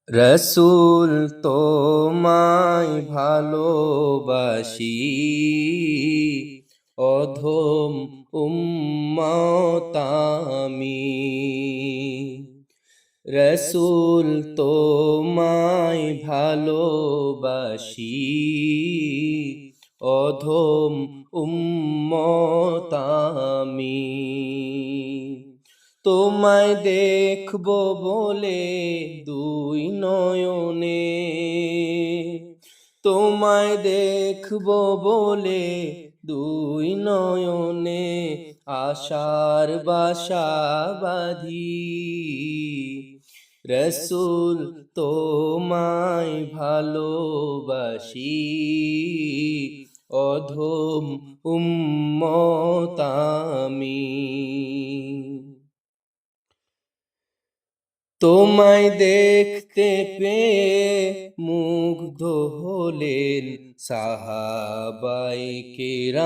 রসুল তোমায় ভালোবাসি, অধম উম্মত আমি। রসুল তোমায় ভালোবাসি, অধম উম্মত আমি। তোমায় দেখব বলে দুই নয়নে, তোমায় দেখব বলে দুই নয়নে, আশার বাসা বাঁধি। রসুল তোমায় ভালোবাসি, অধম উম্মত আমি। তোমায় দেখতে পেয়ে মুগ্ধ হলেন সাহাবায়ে কেরাম,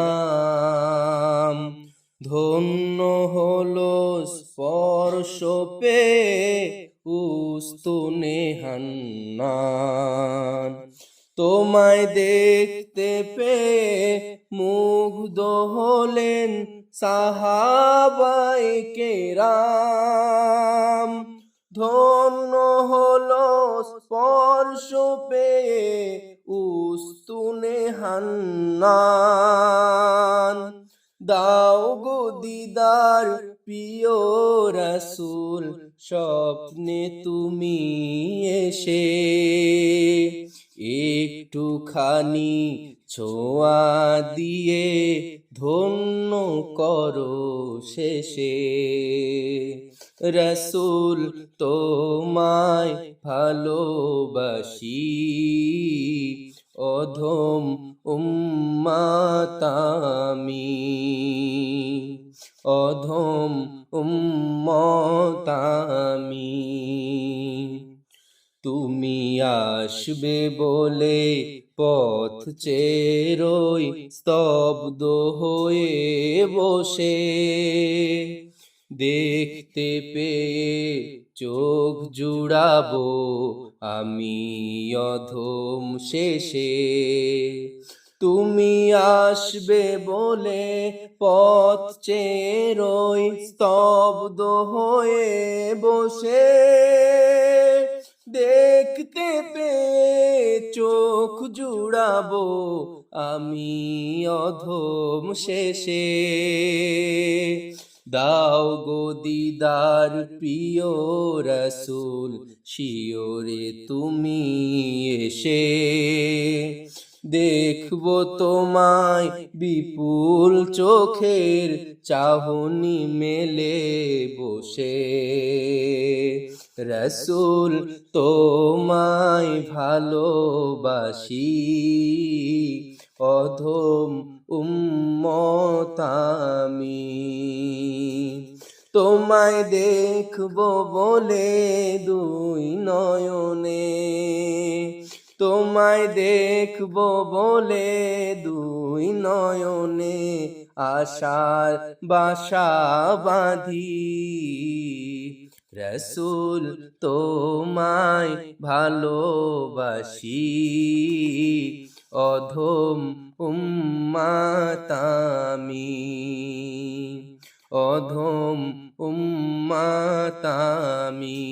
ধন্য হলো স্পর্শ পেয়ে উস্তুনে হান্নান। তোমায় দেখতে পেয়ে মুগ্ধ হলেন সাহাবায়ে কেরাম, ধন্য হলো স্পর্শ পেয়ে উস্তুনে হান্নান। দাও গো দিদার প্রিয় রসুল, স্বপ্নে তুমি এসে একটুখানি ছোঁয়া দিয়ে ধন্য করো শেষে। রসুল তোমায় ভালোবাসি, অধম উম্মত আমি। অধম উম্মত আমি। তুমি আসবে বলে পথ চেয়ে রই স্তব্ধ হয়ে বসে, দেখতে পেয়ে চোখ জুড়াবো আমি অধম শেষে। তুমি আসবে বলে পথ চেয়ে রই স্তব্ধ হয়ে বসে, দেখতে পেয়ে চোখ জুড়াবো আমি অধম শেষে। দাও গো দিদার প্রিয় রসুল, শিওরে তুমি এসে দেখবো তোমায় বিপুল চোখের চাহনি মেলে বসে। রসুল তোমায় ভালোবাসি, অধম উম্মত আমি। তোমায় দেখবো বলে দুই নয়নে, তোমায় দেখবো বলে দুই নয়নে, আশার বাসা বাঁধি। রসুল তোমায় ভালোবাসি, অধম উম্মত আমি। অধম উম্মত আমি।